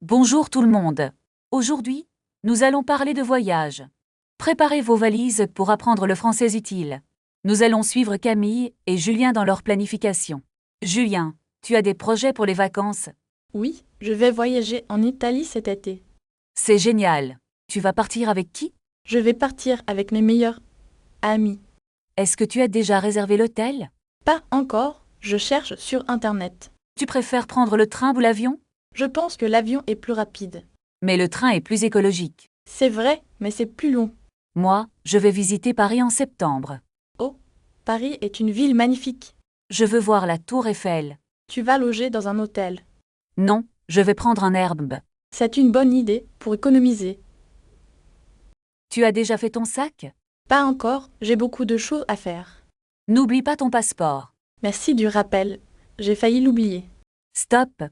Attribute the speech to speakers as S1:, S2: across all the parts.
S1: Bonjour tout le monde. Aujourd'hui, nous allons parler de voyage. Préparez vos valises pour apprendre le français utile. Nous allons suivre Camille et Julien dans leur planification. Julien, tu as des projets pour les vacances?
S2: Oui, je vais voyager en Italie cet été.
S1: C'est génial. Tu vas partir avec qui?
S2: Je vais partir avec mes meilleurs amis.
S1: Est-ce que tu as déjà réservé l'hôtel?
S2: Pas encore, je cherche sur Internet.
S1: Tu préfères prendre le train ou l'avion?
S2: Je pense que l'avion est plus rapide.
S1: Mais le train est plus écologique.
S2: C'est vrai, mais c'est plus long.
S1: Moi, je vais visiter Paris en septembre.
S2: Oh, Paris est une ville magnifique.
S1: Je veux voir la Tour Eiffel.
S2: Tu vas loger dans un hôtel.
S1: Non, je vais prendre un Airbnb.
S2: C'est une bonne idée pour économiser.
S1: Tu as déjà fait ton sac?
S2: Pas encore, j'ai beaucoup de choses à faire.
S1: N'oublie pas ton passeport.
S2: Merci du rappel. J'ai failli l'oublier.
S1: Stop.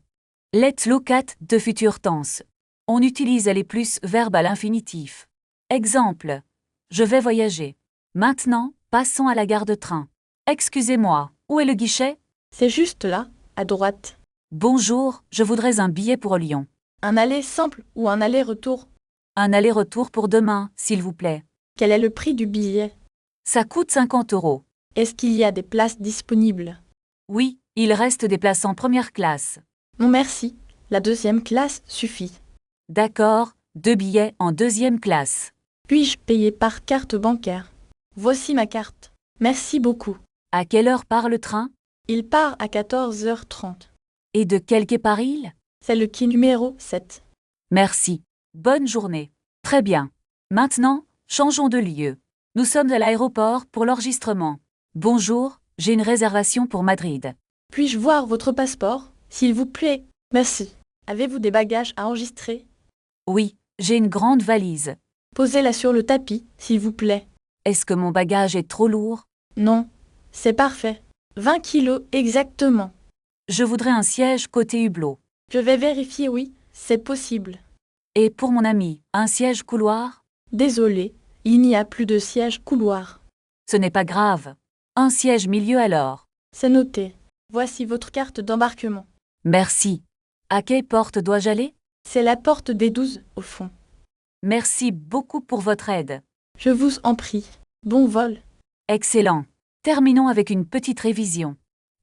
S1: Let's look at the future tense. On utilise les plus verbes à l'infinitif. Exemple. Je vais voyager. Maintenant, passons à la gare de train. Excusez-moi, où est le guichet?
S2: C'est juste là, à droite.
S1: Bonjour, je voudrais un billet pour Lyon.
S2: Un aller simple ou un aller-retour.
S1: Un aller-retour pour demain, s'il vous plaît.
S2: Quel est le prix du billet?
S1: Ça coûte 50 €.
S2: Est-ce qu'il y a des places disponibles?
S1: Oui, il reste des places en première classe.
S2: Non merci, la deuxième classe suffit.
S1: D'accord, 2 billets en deuxième classe.
S2: Puis-je payer par carte bancaire? Voici ma carte. Merci beaucoup.
S1: À quelle heure part le train?
S2: Il part à 14h30.
S1: Et de quel quai part-il?
S2: C'est le quai numéro 7.
S1: Merci. Bonne journée. Très bien. Maintenant, changeons de lieu. Nous sommes à l'aéroport pour l'enregistrement. Bonjour, j'ai une réservation pour Madrid.
S2: Puis-je voir votre passeport, s'il vous plaît? Merci. Avez-vous des bagages à enregistrer?
S1: Oui, j'ai une grande valise.
S2: Posez-la sur le tapis, s'il vous plaît.
S1: Est-ce que mon bagage est trop lourd?
S2: Non, c'est parfait. 20 kilos exactement.
S1: Je voudrais un siège côté hublot.
S2: Je vais vérifier, oui, c'est possible.
S1: Et pour mon ami, un siège couloir?
S2: Désolé, il n'y a plus de siège couloir.
S1: Ce n'est pas grave. Un siège milieu alors.
S2: C'est noté. Voici votre carte d'embarquement.
S1: Merci. À quelle porte dois-je aller?
S2: C'est la porte des 12, au fond.
S1: Merci beaucoup pour votre aide.
S2: Je vous en prie. Bon vol.
S1: Excellent. Terminons avec une petite révision.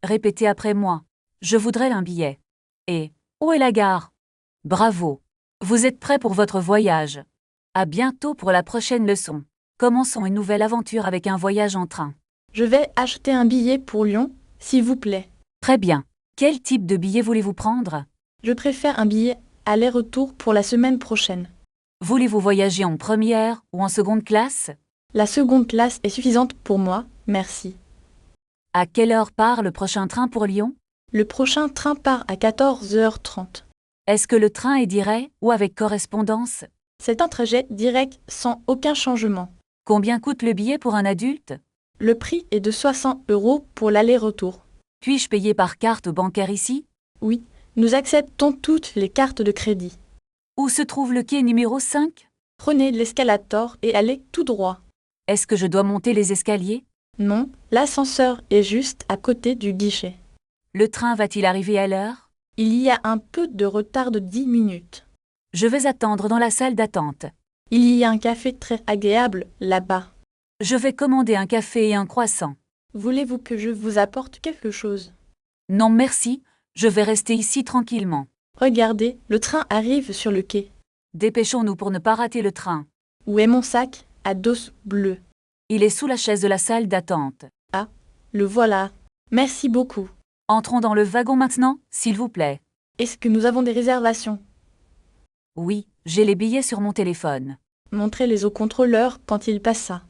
S1: Répétez après moi. Je voudrais un billet. Et où est la gare? Bravo. Vous êtes prêts pour votre voyage. À bientôt pour la prochaine leçon. Commençons une nouvelle aventure avec un voyage en train.
S2: Je vais acheter un billet pour Lyon, s'il vous plaît.
S1: Très bien. Quel type de billet voulez-vous prendre?
S2: Je préfère un billet aller-retour pour la semaine prochaine.
S1: Voulez-vous voyager en première ou en seconde classe?
S2: La seconde classe est suffisante pour moi, merci.
S1: À quelle heure part le prochain train pour Lyon?
S2: Le prochain train part à 14h30.
S1: Est-ce que le train est direct ou avec correspondance?
S2: C'est un trajet direct sans aucun changement.
S1: Combien coûte le billet pour un adulte?
S2: Le prix est de 60 € pour l'aller-retour.
S1: Puis-je payer par carte bancaire ici?
S2: Oui, nous acceptons toutes les cartes de crédit.
S1: Où se trouve le quai numéro 5?
S2: Prenez l'escalator et allez tout droit.
S1: Est-ce que je dois monter les escaliers?
S2: Non, l'ascenseur est juste à côté du guichet.
S1: Le train va-t-il arriver à l'heure?
S2: Il y a un peu de retard de 10 minutes.
S1: Je vais attendre dans la salle d'attente.
S2: Il y a un café très agréable là-bas.
S1: Je vais commander un café et un croissant.
S2: Voulez-vous que je vous apporte quelque chose?
S1: Non merci, je vais rester ici tranquillement.
S2: Regardez, le train arrive sur le quai.
S1: Dépêchons-nous pour ne pas rater le train.
S2: Où est mon sac à dos bleu?
S1: Il est sous la chaise de la salle d'attente.
S2: Ah, le voilà. Merci beaucoup.
S1: Entrons dans le wagon maintenant, s'il vous plaît.
S2: Est-ce que nous avons des réservations?
S1: Oui, j'ai les billets sur mon téléphone.
S2: Montrez-les au contrôleur quand il passa.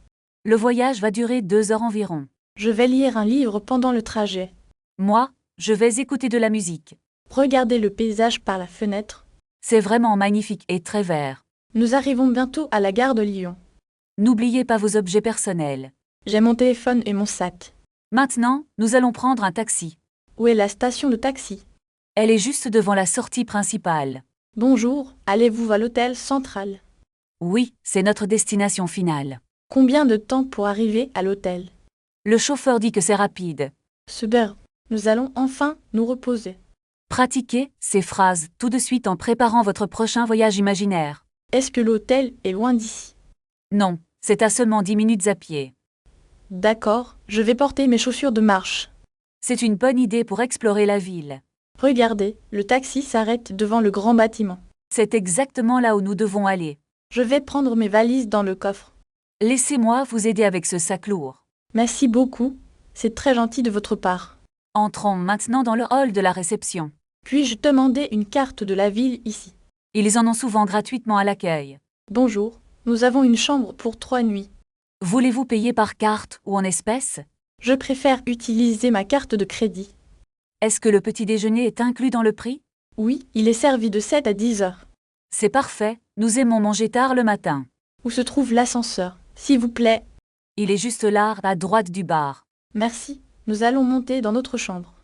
S1: Le voyage va durer 2 heures environ.
S2: Je vais lire un livre pendant le trajet.
S1: Moi, je vais écouter de la musique.
S2: Regardez le paysage par la fenêtre.
S1: C'est vraiment magnifique et très vert.
S2: Nous arrivons bientôt à la gare de Lyon.
S1: N'oubliez pas vos objets personnels.
S2: J'ai mon téléphone et mon sac.
S1: Maintenant, nous allons prendre un taxi.
S2: Où est la station de taxi?
S1: Elle est juste devant la sortie principale.
S2: Bonjour, allez-vous à l'hôtel central?
S1: Oui, c'est notre destination finale.
S2: Combien de temps pour arriver à l'hôtel?
S1: Le chauffeur dit que c'est rapide.
S2: Super, nous allons enfin nous reposer.
S1: Pratiquez ces phrases tout de suite en préparant votre prochain voyage imaginaire.
S2: Est-ce que l'hôtel est loin d'ici?
S1: Non, c'est à seulement 10 minutes à pied.
S2: D'accord, je vais porter mes chaussures de marche.
S1: C'est une bonne idée pour explorer la ville.
S2: Regardez, le taxi s'arrête devant le grand bâtiment.
S1: C'est exactement là où nous devons aller.
S2: Je vais prendre mes valises dans le coffre.
S1: Laissez-moi vous aider avec ce sac lourd.
S2: Merci beaucoup, c'est très gentil de votre part.
S1: Entrons maintenant dans le hall de la réception.
S2: Puis-je demander une carte de la ville ici?
S1: Ils en ont souvent gratuitement à l'accueil.
S2: Bonjour, nous avons une chambre pour 3 nuits.
S1: Voulez-vous payer par carte ou en espèces?
S2: Je préfère utiliser ma carte de crédit.
S1: Est-ce que le petit déjeuner est inclus dans le prix?
S2: Oui, il est servi de 7 à 10 heures.
S1: C'est parfait, nous aimons manger tard le matin.
S2: Où se trouve l'ascenseur? S'il vous plaît.
S1: Il est juste là, à droite du bar.
S2: Merci, nous allons monter dans notre chambre.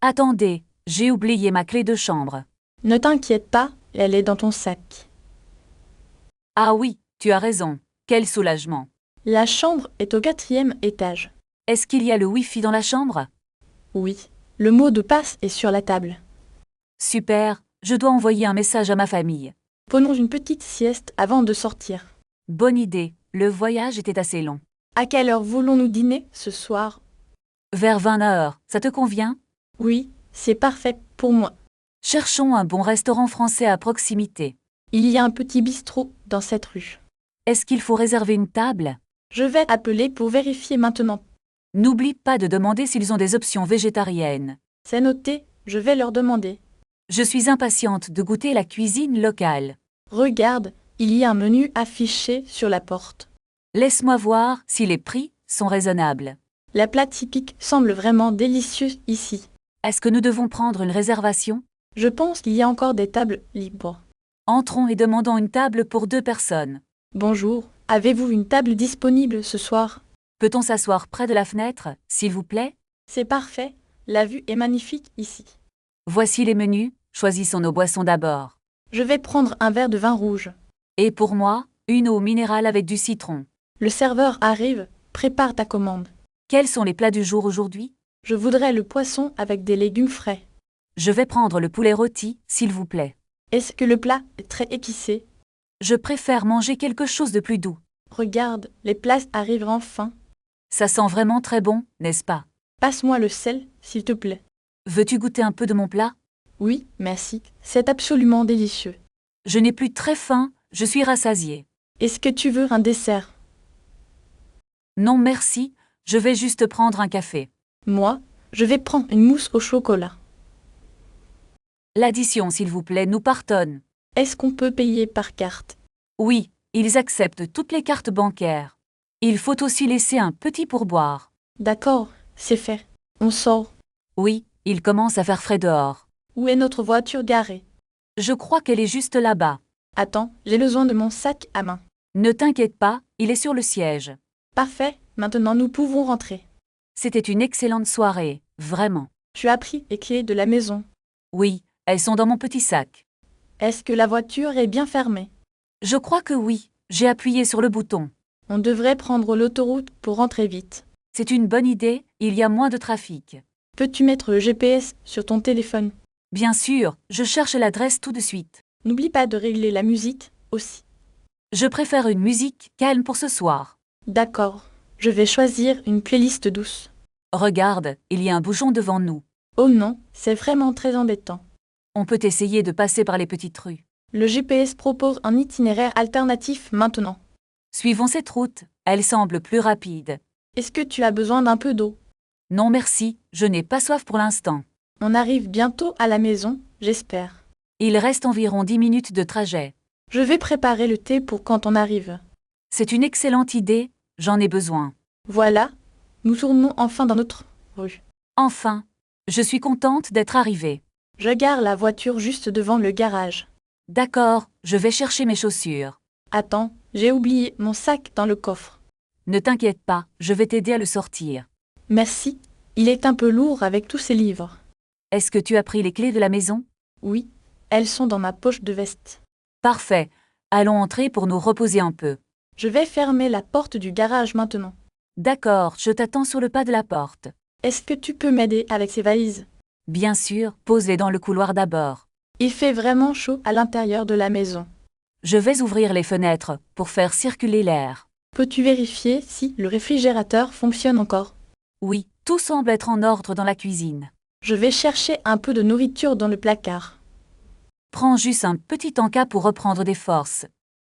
S1: Attendez, j'ai oublié ma clé de chambre.
S2: Ne t'inquiète pas, elle est dans ton sac.
S1: Ah oui, tu as raison. Quel soulagement.
S2: La chambre est au 4e étage.
S1: Est-ce qu'il y a le Wi-Fi dans la chambre?
S2: Oui, le mot de passe est sur la table.
S1: Super, je dois envoyer un message à ma famille.
S2: Prenons une petite sieste avant de sortir.
S1: Bonne idée, le voyage était assez long.
S2: À quelle heure voulons-nous dîner ce soir?
S1: Vers 20 heures, ça te convient?
S2: Oui, c'est parfait pour moi.
S1: Cherchons un bon restaurant français à proximité.
S2: Il y a un petit bistrot dans cette rue.
S1: Est-ce qu'il faut réserver une table?
S2: Je vais appeler pour vérifier maintenant.
S1: N'oublie pas de demander s'ils ont des options végétariennes.
S2: C'est noté, je vais leur demander.
S1: Je suis impatiente de goûter la cuisine locale.
S2: Regarde, il y a un menu affiché sur la porte.
S1: Laisse-moi voir si les prix sont raisonnables.
S2: La plat typique semble vraiment délicieux ici.
S1: Est-ce que nous devons prendre une réservation?
S2: Je pense qu'il y a encore des tables libres.
S1: Entrons et demandons une table pour 2 personnes.
S2: Bonjour, avez-vous une table disponible ce soir?
S1: Peut-on s'asseoir près de la fenêtre, s'il vous plaît?
S2: C'est parfait, la vue est magnifique ici.
S1: Voici les menus, choisissons nos boissons d'abord.
S2: Je vais prendre un verre de vin rouge.
S1: Et pour moi, une eau minérale avec du citron.
S2: Le serveur arrive, prépare ta commande.
S1: Quels sont les plats du jour aujourd'hui?
S2: Je voudrais le poisson avec des légumes frais.
S1: Je vais prendre le poulet rôti, s'il vous plaît.
S2: Est-ce que le plat est très épicé?
S1: Je préfère manger quelque chose de plus doux.
S2: Regarde, les plats arrivent enfin.
S1: Ça sent vraiment très bon, n'est-ce pas?
S2: Passe-moi le sel, s'il te plaît.
S1: Veux-tu goûter un peu de mon plat?
S2: Oui, merci. C'est absolument délicieux.
S1: Je n'ai plus très faim, je suis rassasiée.
S2: Est-ce que tu veux un dessert?
S1: Non merci, je vais juste prendre un café.
S2: Moi, je vais prendre une mousse au chocolat.
S1: L'addition, s'il vous plaît, nous pardonne.
S2: Est-ce qu'on peut payer par carte?
S1: Oui, ils acceptent toutes les cartes bancaires. Il faut aussi laisser un petit pourboire.
S2: D'accord, c'est fait. On sort.
S1: Oui, il commence à faire frais dehors.
S2: Où est notre voiture garée?
S1: Je crois qu'elle est juste là-bas.
S2: Attends, j'ai besoin de mon sac à main.
S1: Ne t'inquiète pas, il est sur le siège.
S2: Parfait, maintenant nous pouvons rentrer.
S1: C'était une excellente soirée, vraiment.
S2: Tu as pris les clés de la maison.
S1: Oui, elles sont dans mon petit sac.
S2: Est-ce que la voiture est bien fermée?
S1: Je crois que oui, j'ai appuyé sur le bouton.
S2: On devrait prendre l'autoroute pour rentrer vite.
S1: C'est une bonne idée, il y a moins de trafic.
S2: Peux-tu mettre le GPS sur ton téléphone?
S1: Bien sûr, je cherche l'adresse tout de suite.
S2: N'oublie pas de régler la musique aussi.
S1: Je préfère une musique calme pour ce soir.
S2: D'accord, je vais choisir une playlist douce.
S1: Regarde, il y a un bouchon devant nous.
S2: Oh non, c'est vraiment très embêtant.
S1: On peut essayer de passer par les petites rues.
S2: Le GPS propose un itinéraire alternatif maintenant.
S1: Suivons cette route, elle semble plus rapide.
S2: Est-ce que tu as besoin d'un peu d'eau?
S1: Non merci, je n'ai pas soif pour l'instant.
S2: On arrive bientôt à la maison, j'espère.
S1: Il reste environ 10 minutes de trajet.
S2: Je vais préparer le thé pour quand on arrive.
S1: C'est une excellente idée, j'en ai besoin.
S2: Voilà, nous tournons enfin dans notre rue.
S1: Enfin, je suis contente d'être arrivée.
S2: Je gare la voiture juste devant le garage.
S1: D'accord, je vais chercher mes chaussures.
S2: Attends, j'ai oublié mon sac dans le coffre.
S1: Ne t'inquiète pas, je vais t'aider à le sortir.
S2: Merci, il est un peu lourd avec tous ces livres.
S1: Est-ce que tu as pris les clés de la maison?
S2: Oui, elles sont dans ma poche de veste.
S1: Parfait, allons entrer pour nous reposer un peu.
S2: Je vais fermer la porte du garage maintenant.
S1: D'accord, je t'attends sur le pas de la porte.
S2: Est-ce que tu peux m'aider avec ces valises?
S1: Bien sûr, pose-les dans le couloir d'abord.
S2: Il fait vraiment chaud à l'intérieur de la maison.
S1: Je vais ouvrir les fenêtres pour faire circuler l'air.
S2: Peux-tu vérifier si le réfrigérateur fonctionne encore?
S1: Oui, tout semble être en ordre dans la cuisine.
S2: Je vais chercher un peu de nourriture dans le placard.
S1: Prends juste un petit encas pour reprendre des forces.